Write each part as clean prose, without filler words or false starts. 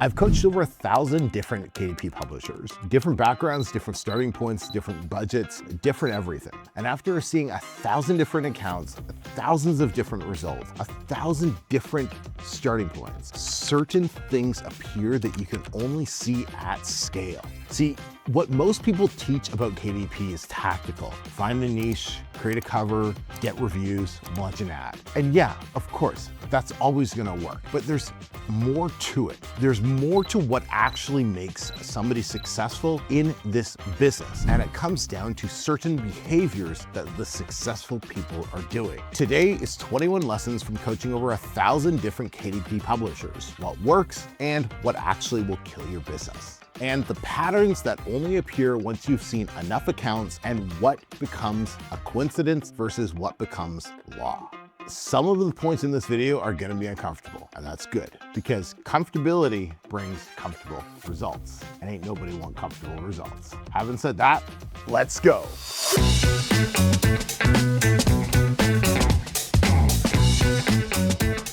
I've coached over 1,000 different KDP publishers, different backgrounds, different starting points, different budgets, different everything. And after seeing 1,000 different accounts, thousands of different results, 1,000 different starting points, certain things appear that you can only see at scale. See, what most people teach about KDP is tactical. Find a niche, create a cover, get reviews, launch an ad. And yeah, of course, that's always gonna work, but there's more to it. There's more to what actually makes somebody successful in this business. And it comes down to certain behaviors that the successful people are doing. Today is 21 lessons from coaching over 1,000 different KDP publishers, what works and what actually will kill your business, and the patterns that only appear once you've seen enough accounts, and what becomes a coincidence versus what becomes law. Some of the points in this video are gonna be uncomfortable, and that's good, because comfortability brings comfortable results, and ain't nobody want comfortable results. Having said that, let's go.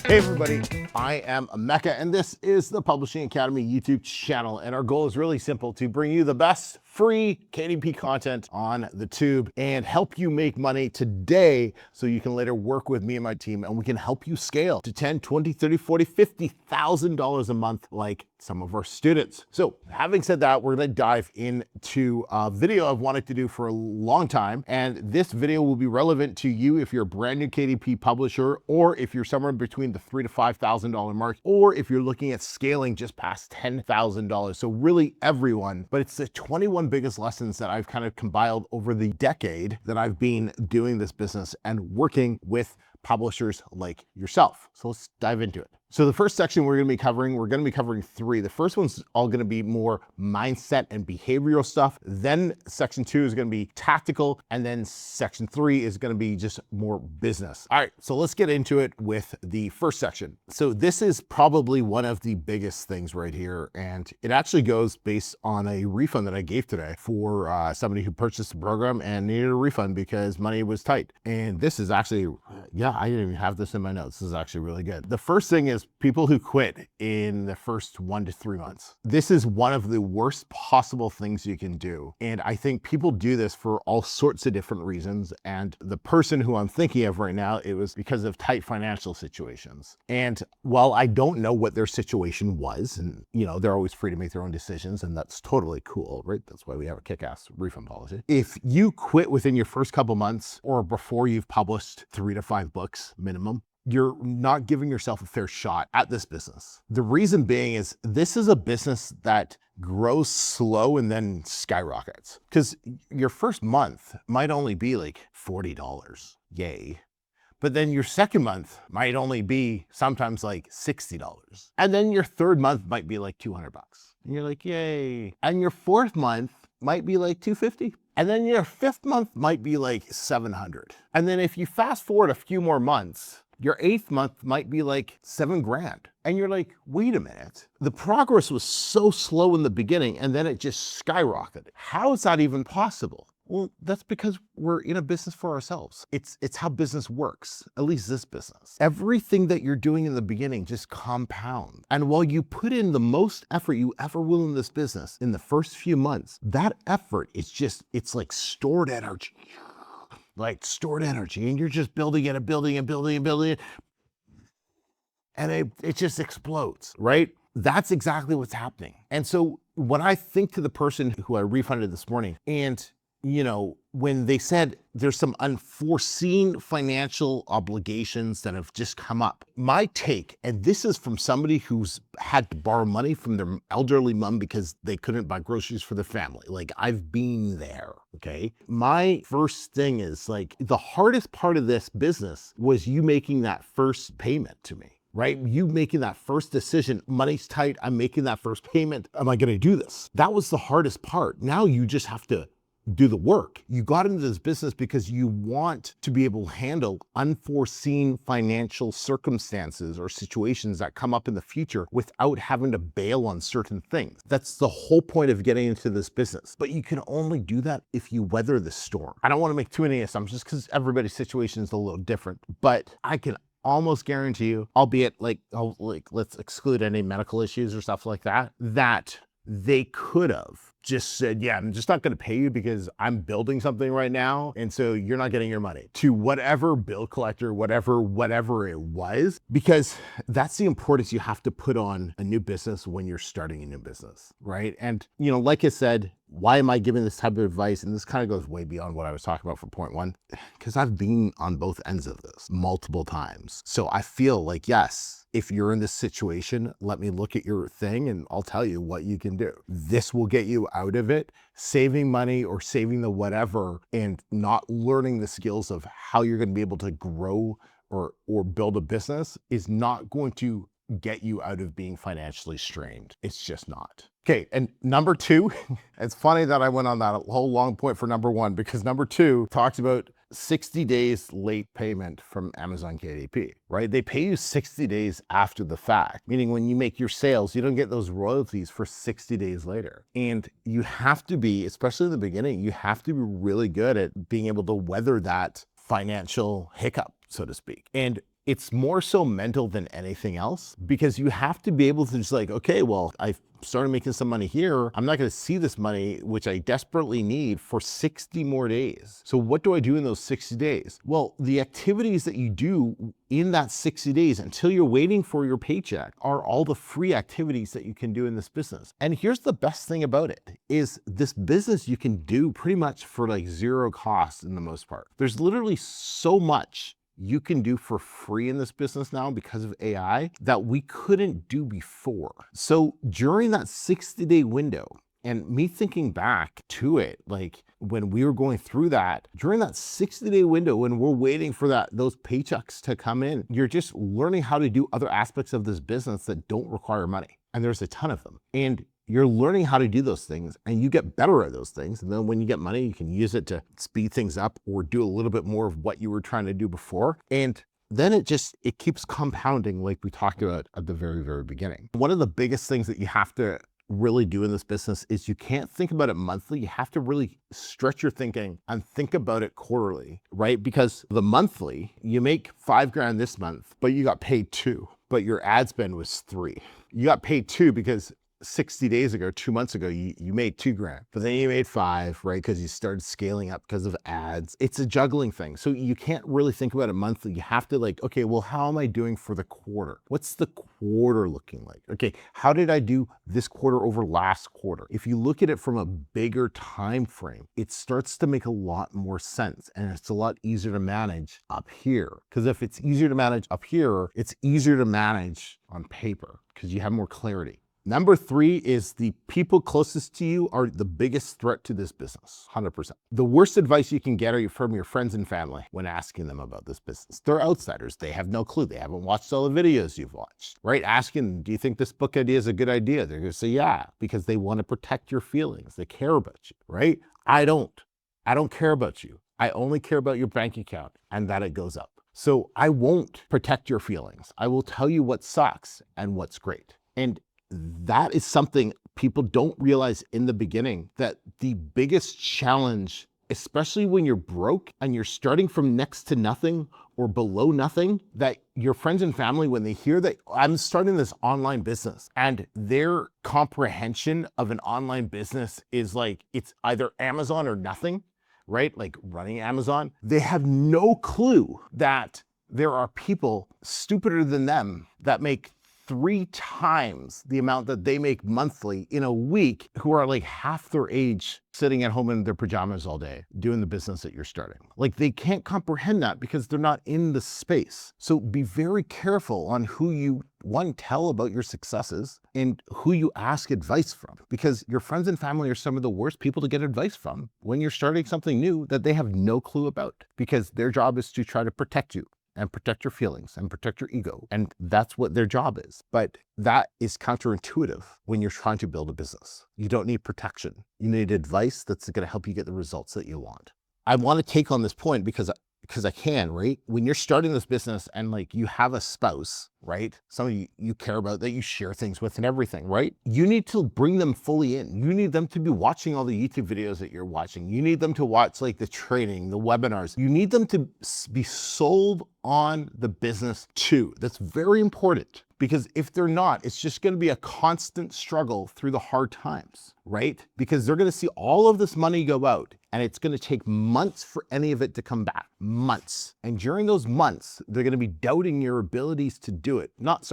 Hey everybody, I am Emeka, and this is the Publishing Academy YouTube channel, and our goal is really simple: to bring you the best free KDP content on the tube and help you make money today so you can later work with me and my team, and we can help you scale to $10,000, $20,000, $30,000, $40,000, $50,000 a month like some of our students. So having said that, we're gonna dive into a video I've wanted to do for a long time, and this video will be relevant to you if you're a brand new KDP publisher, or if you're somewhere between the $3,000 to $5,000 mark, or if you're looking at scaling just past $10,000. So really everyone, but it's the 21 biggest lessons that I've kind of compiled over the decade that I've been doing this business and working with publishers like yourself. So let's dive into it. So the first section we're going to be covering three. The first one's all going to be more mindset and behavioral stuff. Then section 2 is going to be tactical. And then section 3 is going to be just more business. All right, so let's get into it with the first section. So this is probably one of the biggest things right here. And it actually goes based on a refund that I gave today for somebody who purchased the program and needed a refund because money was tight. And this is actually, yeah, I didn't even have this in my notes. This is actually really good. The first thing is people who quit in the first 1 to 3 months. This is one of the worst possible things you can do. And I think people do this for all sorts of different reasons. And the person who I'm thinking of right now, it was because of tight financial situations. And while I don't know what their situation was, and they're always free to make their own decisions, and that's totally cool, right? That's why we have a kick-ass refund policy. If you quit within your first couple months or before you've published 3 to 5 books minimum, you're not giving yourself a fair shot at this business. The reason being is this is a business that grows slow and then skyrockets. Because your first month might only be like $40, yay. But then your second month might only be sometimes like $60. And then your third month might be like $200. And you're like, yay. And your fourth month might be like $250. And then your fifth month might be like $700. And then if you fast forward a few more months, your 8th month might be like $7,000. And you're like, wait a minute. The progress was so slow in the beginning and then it just skyrocketed. How is that even possible? Well, that's because we're in a business for ourselves. It's how business works, at least this business. Everything that you're doing in the beginning just compounds. And while you put in the most effort you ever will in this business in the first few months, that effort is it's like stored energy. And you're just building it and building and building and building it. And it just explodes, right? That's exactly what's happening. And so when I think to the person who I refunded this morning, and when they said there's some unforeseen financial obligations that have just come up, my take, and this is from somebody who's had to borrow money from their elderly mom because they couldn't buy groceries for their family. Like, I've been there, okay? My first thing is, like, the hardest part of this business was you making that first payment to me. Right? You making that first decision, money's tight, I'm making that first payment. Am I gonna do this? That was the hardest part. Now you just have to do the work. You got into this business because you want to be able to handle unforeseen financial circumstances or situations that come up in the future without having to bail on certain things. That's the whole point of getting into this business. But you can only do that if you weather the storm. I don't want to make too many assumptions because everybody's situation is a little different, but I can almost guarantee you, albeit like, let's exclude any medical issues or stuff like that, that they could have just said, yeah, I'm just not going to pay you because I'm building something right now. And so you're not getting your money to whatever bill collector, whatever it was, because that's the importance you have to put on a new business when you're starting a new business, right? And, like I said, why am I giving this type of advice? And this kind of goes way beyond what I was talking about for point one, because I've been on both ends of this multiple times. So I feel like, yes, if you're in this situation, let me look at your thing and I'll tell you what you can do. This will get you out of it. Saving money or saving the whatever and not learning the skills of how you're going to be able to grow or build a business is not going to get you out of being financially strained. It's just not. Okay, and number two, it's funny that I went on that whole long point for number one, because number two talks about 60 days late payment from Amazon KDP, right? They pay you 60 days after the fact, meaning when you make your sales, you don't get those royalties for 60 days later. And you have to be, especially in the beginning, you have to be really good at being able to weather that financial hiccup, so to speak. And it's more so mental than anything else, because you have to be able to just like, okay, well, I've started making some money here. I'm not going to see this money, which I desperately need, for 60 more days. So what do I do in those 60 days? Well, the activities that you do in that 60 days until you're waiting for your paycheck are all the free activities that you can do in this business. And here's the best thing about it is this business you can do pretty much for like zero cost in the most part. There's literally so much you can do for free in this business now because of AI that we couldn't do before. So during that 60-day window, and me thinking back to it, like when we were going through that, during that 60-day window, when we're waiting for those paychecks to come in, you're just learning how to do other aspects of this business that don't require money. And there's a ton of them. And you're learning how to do those things and you get better at those things. And then when you get money, you can use it to speed things up or do a little bit more of what you were trying to do before. And then it keeps compounding like we talked about at the very, very beginning. One of the biggest things that you have to really do in this business is you can't think about it monthly. You have to really stretch your thinking and think about it quarterly, right? Because the monthly, you make $5,000 this month, but you got paid $2,000, but your ad spend was $3,000. You got paid $2,000 because 60 days ago, 2 months ago, you made $2,000, but then you made $5,000, right? Because you started scaling up because of ads. It's a juggling thing. So you can't really think about it monthly. You have to like, okay, well, how am I doing for the quarter? What's the quarter looking like? Okay, how did I do this quarter over last quarter? If you look at it from a bigger time frame, it starts to make a lot more sense and it's a lot easier to manage up here. Because if it's easier to manage up here, it's easier to manage on paper because you have more clarity. Number 3 is the people closest to you are the biggest threat to this business, 100%. The worst advice you can get are from your friends and family when asking them about this business. They're outsiders. They have no clue. They haven't watched all the videos you've watched, right? Asking, do you think this book idea is a good idea? They're going to say, yeah, because they want to protect your feelings. They care about you, right? I don't care about you. I only care about your bank account and that it goes up. So I won't protect your feelings. I will tell you what sucks and what's great. And that is something people don't realize in the beginning, that the biggest challenge, especially when you're broke and you're starting from next to nothing or below nothing, that your friends and family, when they hear that I'm starting this online business and their comprehension of an online business is like, it's either Amazon or nothing, right? Like running Amazon, they have no clue that there are people stupider than them that make 3 times the amount that they make monthly in a week, who are like half their age, sitting at home in their pajamas all day doing the business that you're starting. Like they can't comprehend that because they're not in the space. So be very careful on who you tell about your successes and who you ask advice from, because your friends and family are some of the worst people to get advice from when you're starting something new that they have no clue about, because their job is to try to protect you and protect your feelings and protect your ego. And that's what their job is. But that is counterintuitive when you're trying to build a business. You don't need protection. You need advice that's going to help you get the results that you want. I want to take on this point because because I can, right? When you're starting this business and like you have a spouse, right? Somebody you care about that you share things with and everything, right? You need to bring them fully in. You need them to be watching all the YouTube videos that you're watching. You need them to watch like the training, the webinars. You need them to be sold on the business too. That's very important, because if they're not, it's just going to be a constant struggle through the hard times, right? Because they're going to see all of this money go out and it's going to take months for any of it to come back. Months. And during those months, they're going to be doubting your abilities to do it. Not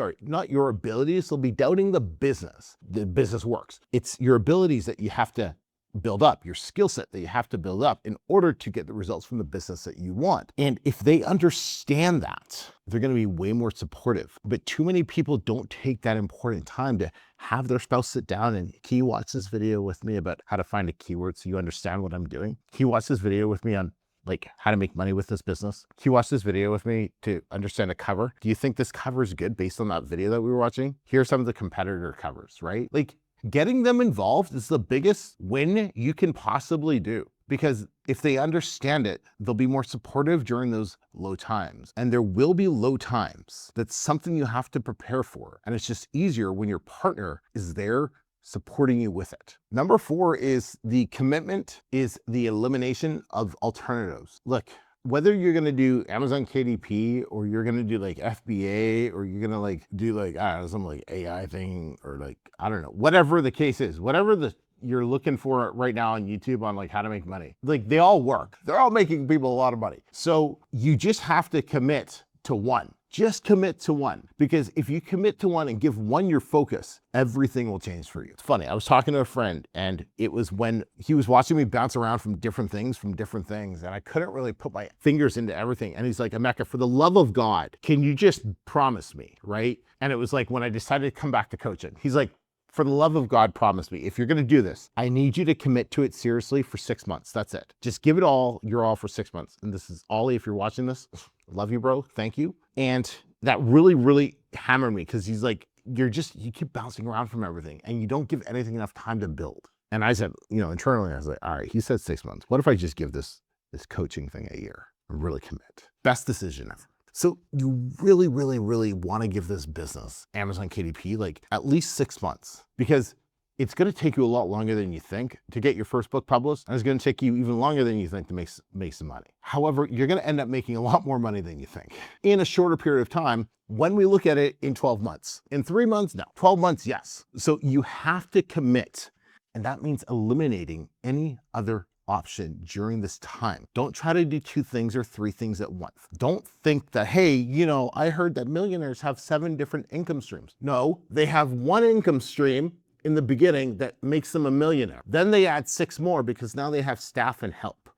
your abilities. They'll be doubting the business. The business works. It's your abilities that you have to build up, your skill set that you have to build up in order to get the results from the business that you want. And if they understand that, they're going to be way more supportive. But too many people don't take that important time to have their spouse sit down and, can you watch this video with me about how to find a keyword so you understand what I'm doing? Can you watch this video with me on like how to make money with this business? Can you watch this video with me to understand a cover? Do you think this cover is good based on that video that we were watching? Here are some of the competitor covers, right? Like, getting them involved is the biggest win you can possibly do, because if they understand it, they'll be more supportive during those low times. And there will be low times. That's something you have to prepare for. And it's just easier when your partner is there supporting you with it. Number 4 is the commitment is the elimination of alternatives. Look, whether you're going to do Amazon KDP or you're going to do like FBA or you're going to like do like, I don't know, some like AI thing or like, I don't know, whatever the case is, whatever you're looking for right now on YouTube on like how to make money, like they all work. They're all making people a lot of money. So you just have to commit to one. Just commit to one, because if you commit to one and give one your focus, everything will change for you. It's funny, I was talking to a friend and it was when he was watching me bounce around from different things, and I couldn't really put my fingers into everything. And he's like, Emeka, for the love of God, can you just promise me, right? And it was like when I decided to come back to coaching, he's like, for the love of God, promise me, if you're gonna do this, I need you to commit to it seriously for 6 months. That's it. Just give it all, your all for 6 months. And this is Ollie, if you're watching this, love you, bro, thank you. And that really, really hammered me, because he's like, you keep bouncing around from everything and you don't give anything enough time to build. And I said, internally, I was like, all right, he said 6 months. What if I just give this coaching thing a year and really commit? Best decision ever. So you really, really, really want to give this business, Amazon KDP, like at least 6 months, because it's going to take you a lot longer than you think to get your first book published. And it's going to take you even longer than you think to make some money. However, you're going to end up making a lot more money than you think in a shorter period of time when we look at it in 12 months. In 3 months, no. 12 months, yes. So you have to commit. And that means eliminating any other option during this time. Don't try to do 2 things or 3 things at once. Don't think that, hey, I heard that millionaires have 7 different income streams. No, they have 1 income stream in the beginning that makes them a millionaire. Then they add 6 more because now they have staff and help.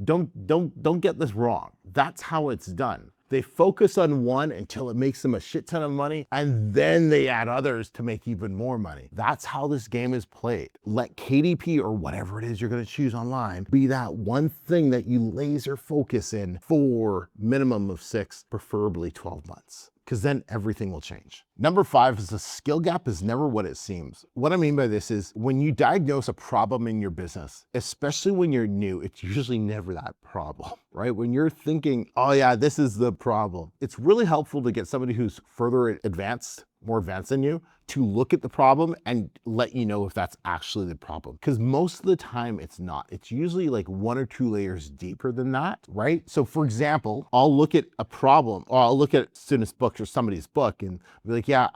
Don't get this wrong. That's how it's done. They focus on one until it makes them a shit ton of money, and then they add others to make even more money. That's how this game is played. Let KDP or whatever it is you're going to choose online be that one thing that you laser focus in for minimum of 6, preferably 12 months. Because then everything will change. Number 5 is the skill gap is never what it seems. What I mean by this is when you diagnose a problem in your business, especially when you're new, it's usually never that problem, right? When you're thinking, oh yeah, this is the problem, it's really helpful to get somebody who's further advanced, more advanced than you, to look at the problem and let you know if that's actually the problem. Because most of the time it's not. It's usually like 1 or 2 layers deeper than that, right? So for example, I'll look at a problem, or I'll look at student's book or somebody's book and be like, yeah,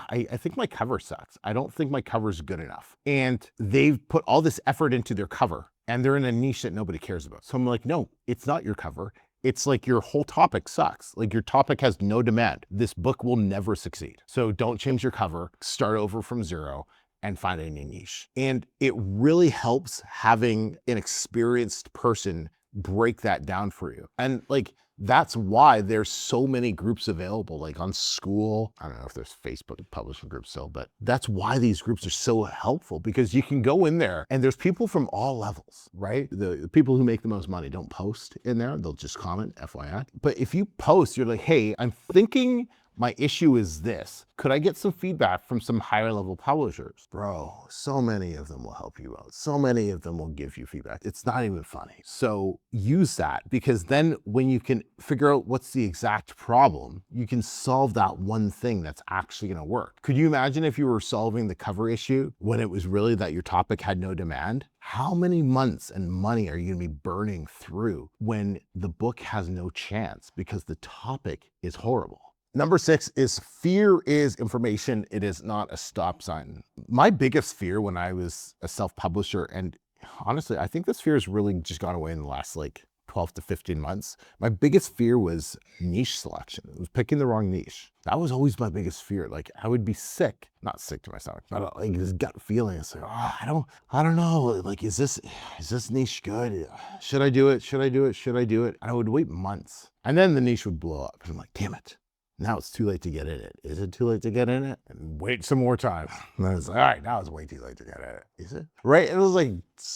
I think my cover sucks. I don't think my cover is good enough. And they've put all this effort into their cover and they're in a niche that nobody cares about. So I'm like, no, it's not your cover. It's like your whole topic sucks. Like your topic has no demand. This book will never succeed. So don't change your cover, start over from 0 and find a new niche. And it really helps having an experienced person break that down for you. And like, that's why there's so many groups available, like on SKOOL. I don't know if there's Facebook publishing groups still, but that's why these groups are so helpful, because you can go in there and there's people from all levels, right? The people who make the most money don't post in there. They'll just comment, FYI. But if you post, you're like, hey, I'm thinking My issue is this. Could I get some feedback from some higher level publishers? Bro, so many of them will help you out. So many of them will give you feedback. It's not even funny. So use that, because then when you can figure out what's the exact problem, you can solve that one thing that's actually going to work. Could you imagine if you were solving the cover issue when it was really that your topic had no demand? How many months and money are you going to be burning through when the book has no chance because the topic is horrible? Number 6 is fear is information. It is not a stop sign. My biggest fear when I was a self-publisher, and honestly, I think this fear has really just gone away in the last 12 to 15 months. My biggest fear was niche selection. It was picking the wrong niche. That was always my biggest fear. I would be sick, not sick to my stomach, but this gut feeling. It's I don't know. Is this niche good? Should I do it? Should I do it? Should I do it? And I would wait months, and then the niche would blow up, and I'm like, damn it. Now it's too late to get in it. Is it too late to get in it? And wait some more time. And then it's all right, now it's way too late to get in it. Is it? Right? It was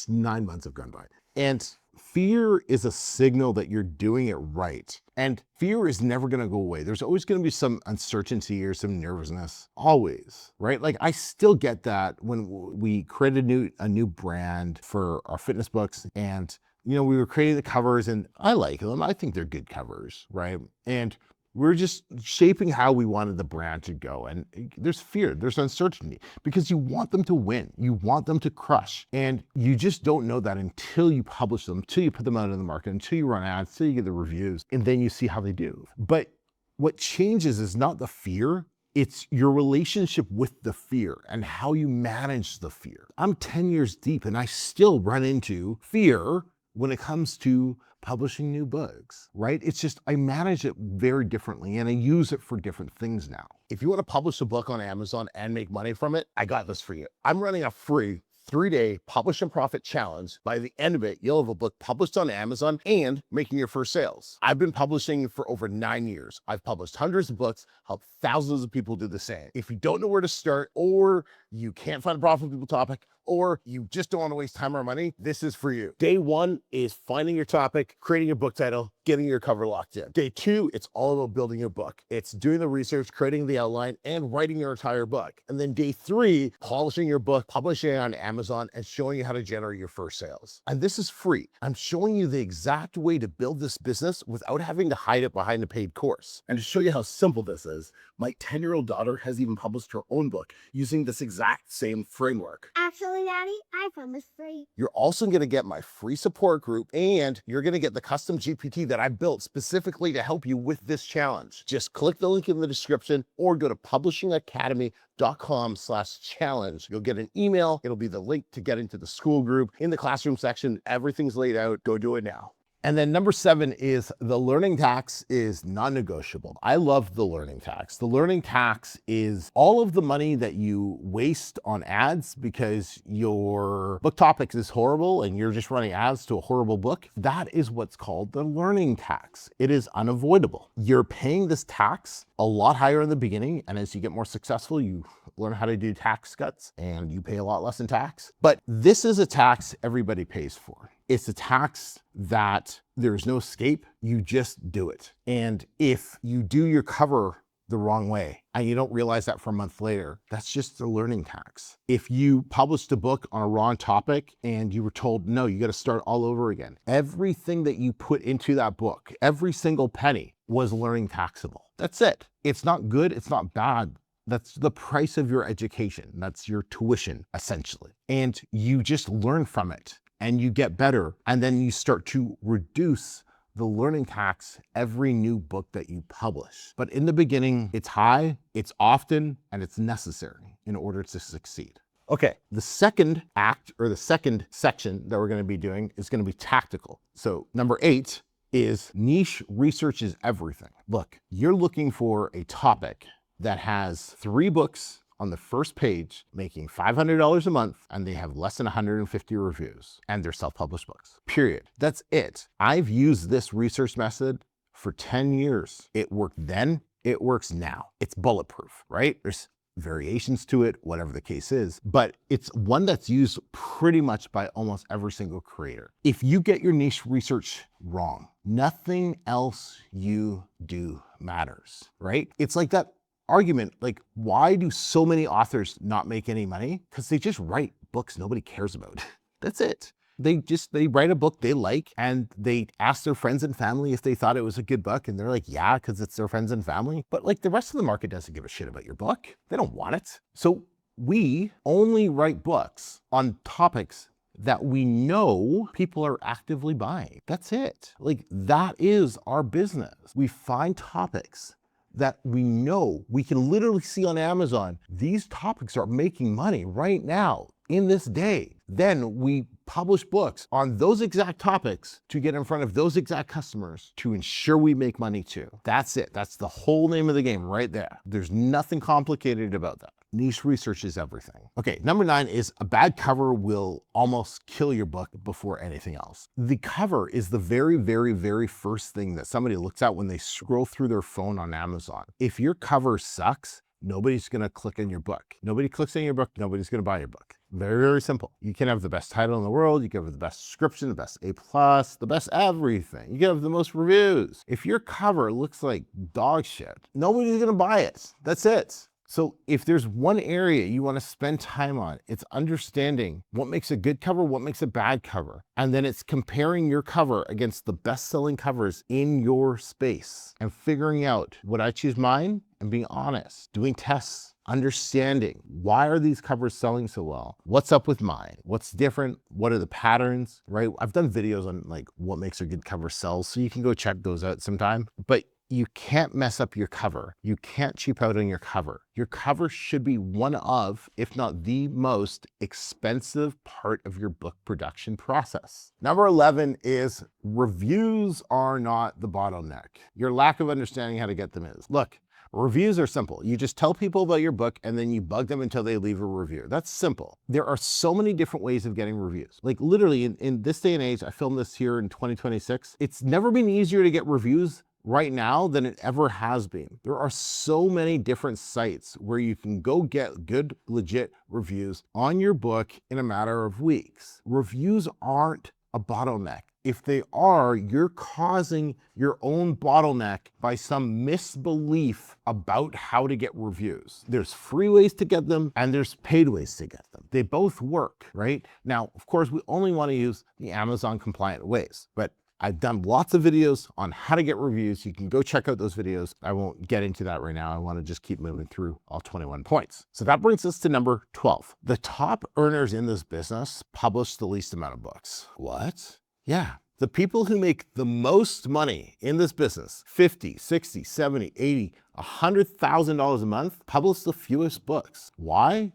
9 months have gone by. And fear is a signal that you're doing it right. And fear is never going to go away. There's always going to be some uncertainty or some nervousness, always, right? I still get that when we created a new brand for our fitness books, and we were creating the covers, and I like them. I think they're good covers, right? And we're just shaping how we wanted the brand to go. And there's fear, there's uncertainty, because you want them to win. You want them to crush. And you just don't know that until you publish them, until you put them out in the market, until you run ads, until you get the reviews, and then you see how they do. But what changes is not the fear, it's your relationship with the fear and how you manage the fear. I'm 10 years deep and I still run into fear when it comes to publishing new books, right? It's just, I manage it very differently and I use it for different things now. If you want to publish a book on Amazon and make money from it, I got this for you. I'm running a free 3-day publish and profit challenge. By the end of it, you'll have a book published on Amazon and making your first sales. I've been publishing for over 9 years. I've published hundreds of books, helped thousands of people do the same. If you don't know where to start, or you can't find a profitable topic, or you just don't want to waste time or money, this is for you. Day 1 is finding your topic, creating your book title, getting your cover locked in. Day 2, it's all about building your book. It's doing the research, creating the outline, and writing your entire book. And then day 3, polishing your book, publishing it on Amazon, and showing you how to generate your first sales. And this is free. I'm showing you the exact way to build this business without having to hide it behind a paid course. And to show you how simple this is, my 10-year-old daughter has even published her own book using this exact same framework. Actually, Daddy, I promise free. You're also going to get my free support group, and you're going to get the custom GPT that I built specifically to help you with this challenge. Just click the link in the description or go to publishingacademy.com/challenge. You'll get an email. It'll be the link to get into the SKOOL group. In the classroom section, everything's laid out. Go do it now. And then number 7 is the learning tax is non-negotiable. I love the learning tax. The learning tax is all of the money that you waste on ads because your book topic is horrible and you're just running ads to a horrible book. That is what's called the learning tax. It is unavoidable. You're paying this tax a lot higher in the beginning, and as you get more successful, you learn how to do tax cuts and you pay a lot less in tax. But this is a tax everybody pays for. It's a tax that there's no escape. You just do it. And if you do your cover the wrong way and you don't realize that for a month later, that's just the learning tax. If you published a book on a wrong topic and you were told, no, you got to start all over again, everything that you put into that book, every single penny was learning taxable. That's it. It's not good. It's not bad. That's the price of your education. That's your tuition, essentially. And you just learn from it and you get better. And then you start to reduce the learning tax every new book that you publish. But in the beginning, it's high, it's often, and it's necessary in order to succeed. Okay, the second act or the second section that we're going to be doing is going to be tactical. So number 8 is niche research is everything. Look, you're looking for a topic that has 3 books on the first page making $500 a month, and they have less than 150 reviews, and they're self-published books, period. That's it. I've used this research method for 10 years. It worked then, it works now. It's bulletproof, right? There's variations to it, whatever the case is, but it's one that's used pretty much by almost every single creator. If you get your niche research wrong, nothing else you do matters, right? It's like that argument, like, why do so many authors not make any money? Because they just write books nobody cares about. That's it. They write a book they like, and they ask their friends and family if they thought it was a good book, and they're like, yeah, because it's their friends and family. But like, the rest of the market doesn't give a shit about your book. They don't want it. So we only write books on topics that we know people are actively buying. That's it. Like, that is our business. We find topics that we know, we can literally see on Amazon, these topics are making money right now in this day. Then we publish books on those exact topics to get in front of those exact customers to ensure we make money too. That's it. That's the whole name of the game right there. There's nothing complicated about that. Niche research is everything. Okay, number 9 is a bad cover will almost kill your book before anything else. The cover is the very, very, very first thing that somebody looks at when they scroll through their phone on Amazon. If your cover sucks, nobody's gonna click on your book. Nobody clicks on your book, nobody's gonna buy your book. Very, very simple. You can have the best title in the world, you can have the best description, the best A+, the best everything. You can have the most reviews. If your cover looks like dog shit, nobody's gonna buy it. That's it. So if there's one area you want to spend time on, it's understanding what makes a good cover, what makes a bad cover. And then it's comparing your cover against the best-selling covers in your space and figuring out, would I choose mine? And being honest, doing tests, understanding why are these covers selling so well? What's up with mine? What's different? What are the patterns, right? I've done videos on like what makes a good cover sell, so you can go check those out sometime. But you can't mess up your cover. You can't cheap out on your cover. Your cover should be one of, if not the most expensive part of your book production process. Number 11 is reviews are not the bottleneck. Your lack of understanding how to get them is. Look, reviews are simple. You just tell people about your book and then you bug them until they leave a review. That's simple. There are so many different ways of getting reviews. Like literally in this day and age, I filmed this here in 2026. It's never been easier to get reviews right now than it ever has been. There are so many different sites where you can go get good, legit reviews on your book in a matter of weeks. Reviews aren't a bottleneck. If they are, you're causing your own bottleneck by some misbelief about how to get reviews. There's free ways to get them and there's paid ways to get them. They both work, right? Now, of course, we only want to use the Amazon compliant ways, but I've done lots of videos on how to get reviews. You can go check out those videos. I won't get into that right now. I want to just keep moving through all 21 points. So that brings us to number 12. The top earners in this business publish the least amount of books. What? Yeah. The people who make the most money in this business, $50, $60, $70, $80, $100,000 a month, publish the fewest books. Why?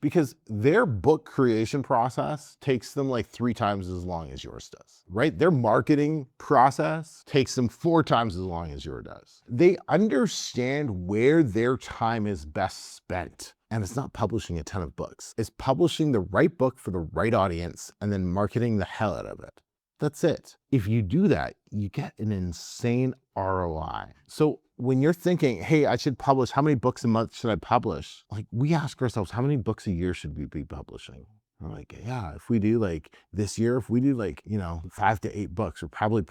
Because their book creation process takes them like 3 times as long as yours does, right? Their marketing process takes them 4 times as long as yours does. They understand where their time is best spent. And it's not publishing a ton of books. It's publishing the right book for the right audience and then marketing the hell out of it. That's it. If you do that, you get an insane ROI. So when you're thinking, hey, I should publish, how many books a month should I publish? Like, we ask ourselves, how many books a year should we be publishing? We're like, yeah, if we do like this year, if we do like, 5 to 8 books, we're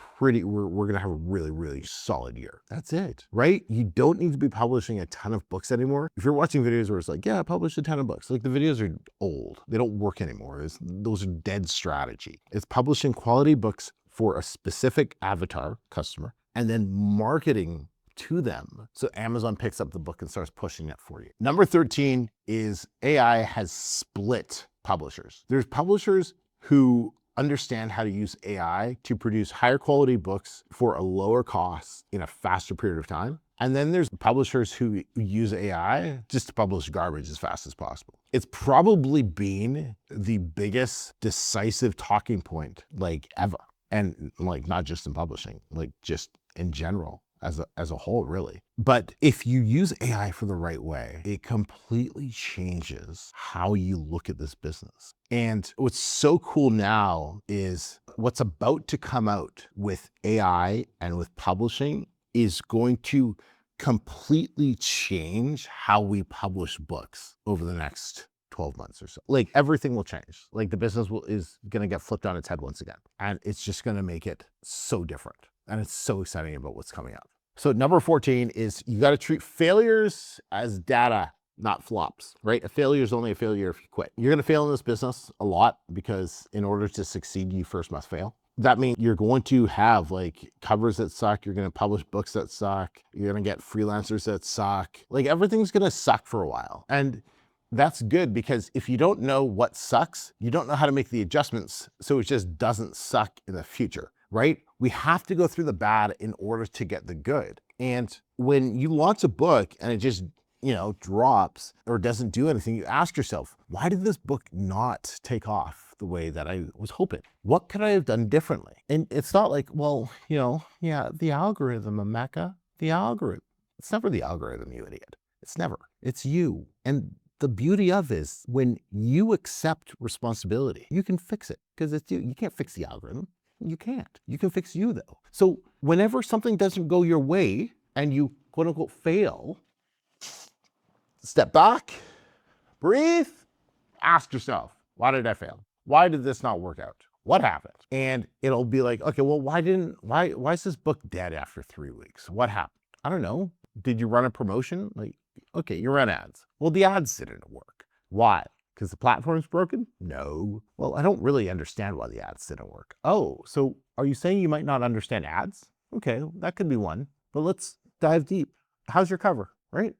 gonna have a really, really solid year. That's it, right? You don't need to be publishing a ton of books anymore. If you're watching videos where it's like, yeah, I published a ton of books, like the videos are old. They don't work anymore. Those are dead strategy. It's publishing quality books for a specific avatar customer and then marketing to them so Amazon picks up the book and starts pushing it for you. Number 13 is AI has split publishers. There's publishers who understand how to use AI to produce higher quality books for a lower cost in a faster period of time. And then there's publishers who use AI just to publish garbage as fast as possible. It's probably been the biggest decisive talking point like ever. And like not just in publishing, like just in general. As a whole, really. But if you use AI for the right way, it completely changes how you look at this business. And what's so cool now is what's about to come out with AI and with publishing is going to completely change how we publish books over the next 12 months or so. Like everything will change. Like the business is going to get flipped on its head once again. And it's just going to make it so different. And it's so exciting about what's coming up. So number 14 is you got to treat failures as data, not flops, right? A failure is only a failure if you quit. You're going to fail in this business a lot because in order to succeed, you first must fail. That means you're going to have like covers that suck. You're going to publish books that suck. You're going to get freelancers that suck. Like everything's going to suck for a while. And that's good because if you don't know what sucks, you don't know how to make the adjustments so it just doesn't suck in the future, right? We have to go through the bad in order to get the good. And when you launch a book and it just, drops or doesn't do anything, you ask yourself, why did this book not take off the way that I was hoping? What could I have done differently? And it's not like, the algorithm, Emeka, the algorithm. It's never the algorithm, you idiot. It's never. It's you. And the beauty of is when you accept responsibility, you can fix it because it's you. You can't fix the algorithm. You can't. You can fix you though. So whenever something doesn't go your way and you quote unquote fail, step back, breathe, ask yourself, why did I fail? Why did this not work out? What happened? And it'll be like, okay, well, why is this book dead after 3 weeks? What happened? I don't know. Did you run a promotion? Okay, you ran ads. Well, the ads didn't work. Why? Because the platform's broken? No. Well, I don't really understand why the ads didn't work. Oh, so are you saying you might not understand ads? Okay, that could be one. But let's dive deep. How's your cover, right?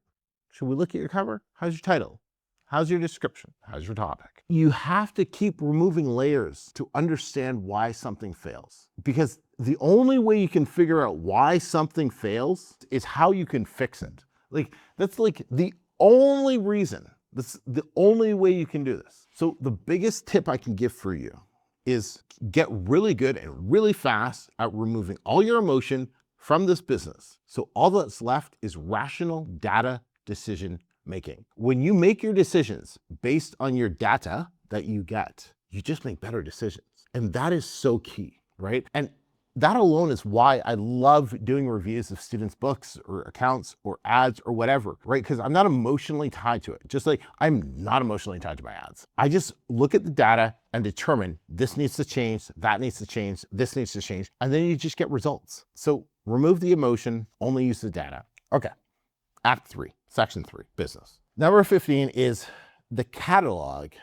Should we look at your cover? How's your title? How's your description? How's your topic? You have to keep removing layers to understand why something fails. Because the only way you can figure out why something fails is how you can fix it. That's the only reason. That's the only way you can do this. So the biggest tip I can give for you is get really good and really fast at removing all your emotion from this business. So all that's left is rational data decision making. When you make your decisions based on your data that you get, you just make better decisions. And that is so key, right? And that alone is why I love doing reviews of students' books or accounts or ads or whatever, right? Because I'm not emotionally tied to it. Just like I'm not emotionally tied to my ads. I just look at the data and determine this needs to change, that needs to change, this needs to change, and then you just get results. So remove the emotion, only use the data. Okay, Act 3, Section 3, business. Number 15 is the catalog,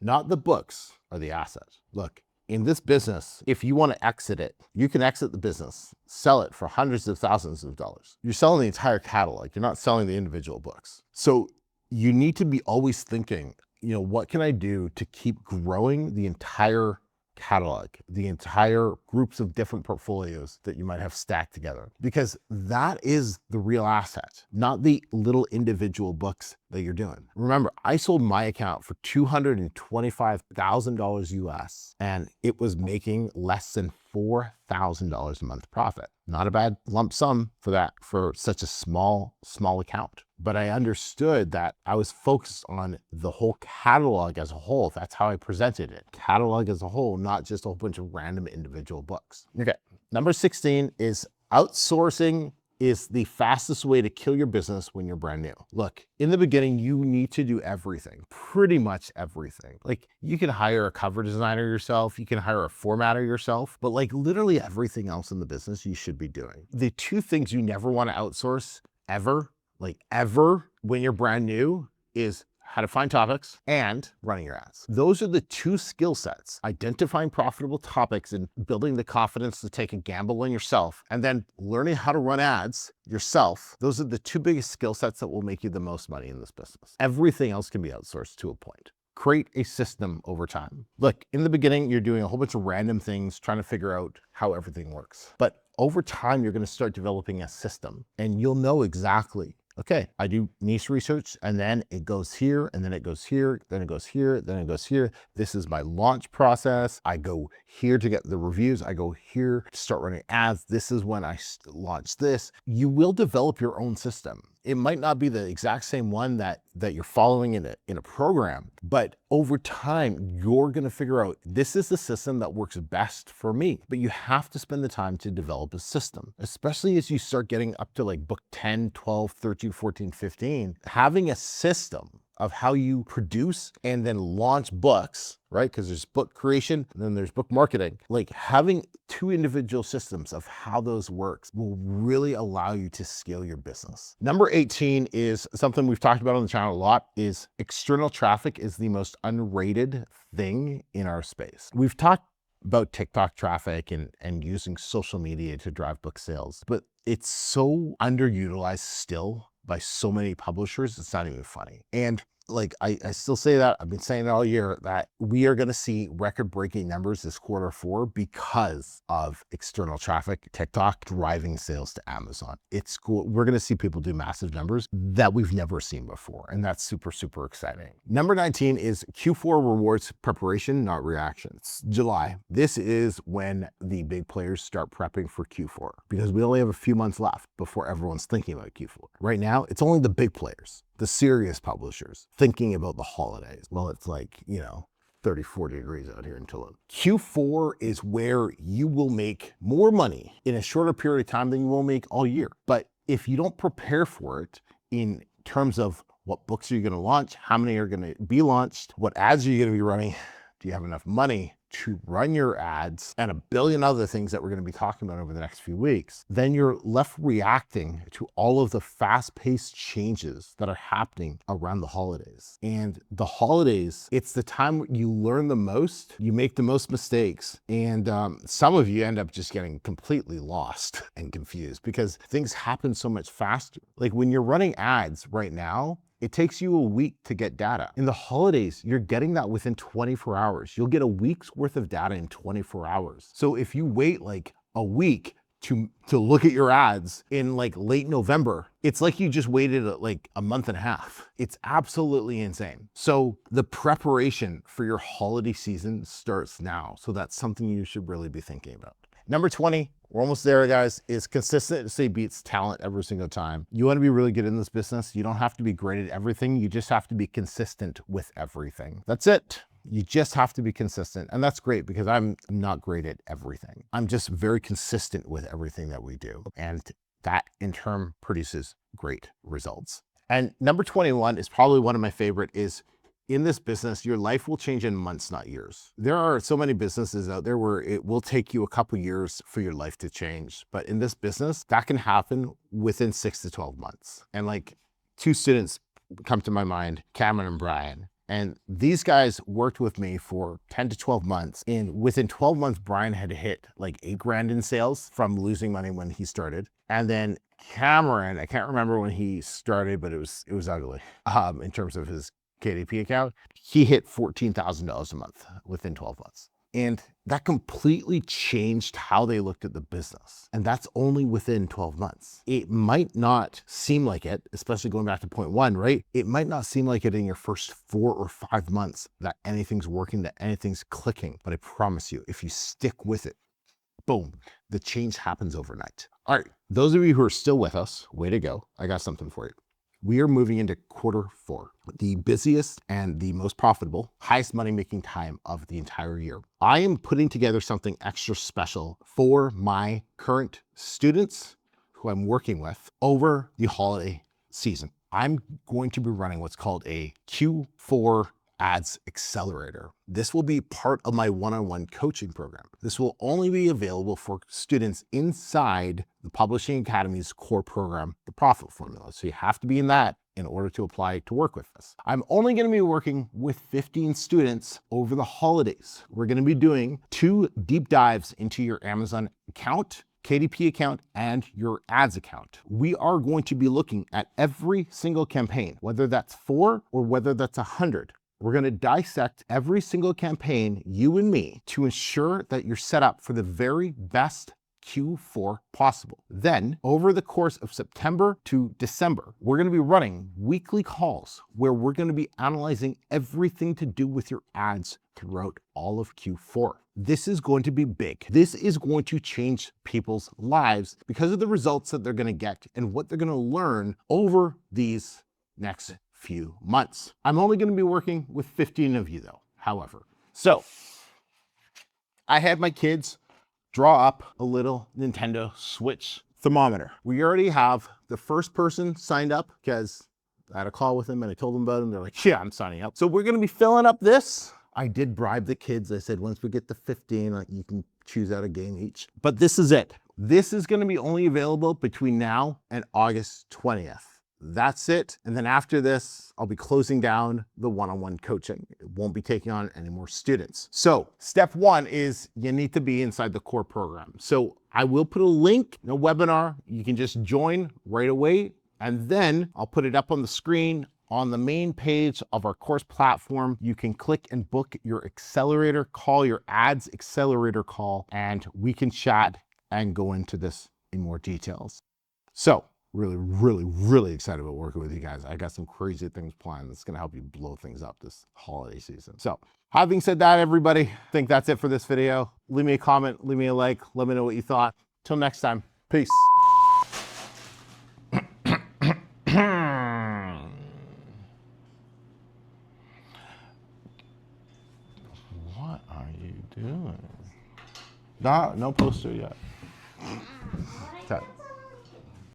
not the books, are the assets. Look, in this business, if you want to exit it, you can exit the business, sell it for hundreds of thousands of dollars. You're selling the entire catalog. You're not selling the individual books. So you need to be always thinking, what can I do to keep growing the entire catalog, the entire groups of different portfolios that you might have stacked together? Because that is the real asset, not the little individual books that you're doing. Remember, I sold my account for $225,000 US, and it was making less than $4,000 a month profit. Not a bad lump sum for such a small account. But I understood that I was focused on the whole catalog as a whole. That's how I presented it. Catalog as a whole, not just a whole bunch of random individual books. Okay, number 16 is outsourcing is the fastest way to kill your business when you're brand new. Look, in the beginning, you need to do everything, pretty much everything. Like you can hire a cover designer yourself, you can hire a formatter yourself, but literally everything else in the business you should be doing. The two things you never want to outsource ever when you're brand new is how to find topics and running your ads. Those are the two skill sets: identifying profitable topics and building the confidence to take a gamble on yourself, and then learning how to run ads yourself. Those are the two biggest skill sets that will make you the most money in this business. Everything else can be outsourced to a point. Create a system over time. Look, in the beginning, you're doing a whole bunch of random things, trying to figure out how everything works. But over time, you're going to start developing a system, and you'll know exactly, okay, I do niche research and then it goes here and then it goes here, then it goes here, then it goes here. This is my launch process. I go here to get the reviews. I go here to start running ads. This is when I launch this. You will develop your own system. It might not be the exact same one that you're following in a program, but over time, you're gonna figure out, this is the system that works best for me. But you have to spend the time to develop a system, especially as you start getting up to like book 10, 12, 13, 14, 15, having a system of how you produce and then launch books, right? Because there's book creation and then there's book marketing. Like having two individual systems of how those works will really allow you to scale your business. Number 18 is something we've talked about on the channel a lot, is external traffic is the most underrated thing in our space. We've talked about TikTok traffic and using social media to drive book sales, but it's so underutilized still by so many publishers, it's not even funny. And like, I still say that, I've been saying it all year, that we are gonna see record-breaking numbers this Q4 because of external traffic, TikTok driving sales to Amazon. It's cool. We're gonna see people do massive numbers that we've never seen before, and that's super, super exciting. Number 19 is Q4 rewards preparation, not reaction. It's July. This is when the big players start prepping for Q4 because we only have a few months left before everyone's thinking about Q4. Right now, it's only the big players, the serious publishers, thinking about the holidays. Well, it's like, 30, 40 degrees out here in Tulum. Q4 is where you will make more money in a shorter period of time than you will make all year. But if you don't prepare for it in terms of what books are you gonna launch, how many are gonna be launched, what ads are you gonna be running, do you have enough money to run your ads, and a billion other things that we're going to be talking about over the next few weeks, then you're left reacting to all of the fast-paced changes that are happening around the holidays. And the holidays, it's the time you learn the most, you make the most mistakes, and some of you end up just getting completely lost and confused because things happen so much faster. Like when you're running ads right now, it takes you a week to get data. In the holidays, you're getting that within 24 hours. You'll get a week's worth of data in 24 hours. So if you wait like a week to look at your ads in like late November, it's like you just waited like a month and a half. It's absolutely insane. So the preparation for your holiday season starts now. So that's something you should really be thinking about. Number 20, we're almost there, guys, is consistency beats talent every single time. You want to be really good in this business. You don't have to be great at everything. You just have to be consistent with everything. That's it. You just have to be consistent. And that's great because I'm not great at everything. I'm just very consistent with everything that we do. And that in turn produces great results. And number 21 is probably one of my favorite, is in this business, your life will change in months, not years. There are so many businesses out there where it will take you a couple years for your life to change. But in this business, that can happen within 6 to 12 months. And like two students come to my mind, Cameron and Brian. And these guys worked with me for 10 to 12 months. And within 12 months, Brian had hit like $8,000 in sales from losing money when he started. And then Cameron, I can't remember when he started, but it was ugly in terms of his KDP account. He hit $14,000 a month within 12 months. And that completely changed how they looked at the business. And that's only within 12 months. It might not seem like it, especially going back to point one, right? It might not seem like it in your first 4 or 5 months that anything's working, that anything's clicking. But I promise you, if you stick with it, boom, the change happens overnight. All right, those of you who are still with us, way to go. I got something for you. We are moving into Q4, the busiest and the most profitable, highest money-making time of the entire year. I am putting together something extra special for my current students who I'm working with over the holiday season. I'm going to be running what's called a Q4 Ads Accelerator. This will be part of my one-on-one coaching program. This will only be available for students inside the Publishing Academy's core program, the Profit Formula. So you have to be in that in order to apply to work with us. I'm only going to be working with 15 students over the holidays. We're going to be doing 2 deep dives into your Amazon account, KDP account, and your ads account. We are going to be looking at every single campaign, whether that's 4 or whether that's 100. We're going to dissect every single campaign, you and me, to ensure that you're set up for the very best Q4 possible. Then, over the course of September to December, we're going to be running weekly calls where we're going to be analyzing everything to do with your ads throughout all of Q4. This is going to be big. This is going to change people's lives because of the results that they're going to get and what they're going to learn over these next few months. I'm only going to be working with 15 of you though, however. So I had my kids draw up a little Nintendo Switch thermometer. We already have the first person signed up because I had a call with them and I told them about it. They're like, yeah, I'm signing up. So we're going to be filling up this. I did bribe the kids. I said, once we get to 15, you can choose out a game each. But this is it. This is going to be only available between now and August 20th. That's it. And then after this, I'll be closing down the one-on-one coaching. It won't be taking on any more students. So step one is you need to be inside the core program. So I will put a link in a webinar. You can just join right away. And then I'll put it up on the screen on the main page of our course platform. You can click and book your accelerator call, your ads accelerator call, and we can chat and go into this in more details. So really excited about working with you guys. I got some crazy things planned that's gonna help you blow things up this holiday season. So having said that, everybody, I think that's it for this video. Leave me a comment, leave me a like, let me know what you thought. Till next time, peace. What are you doing? No poster yet.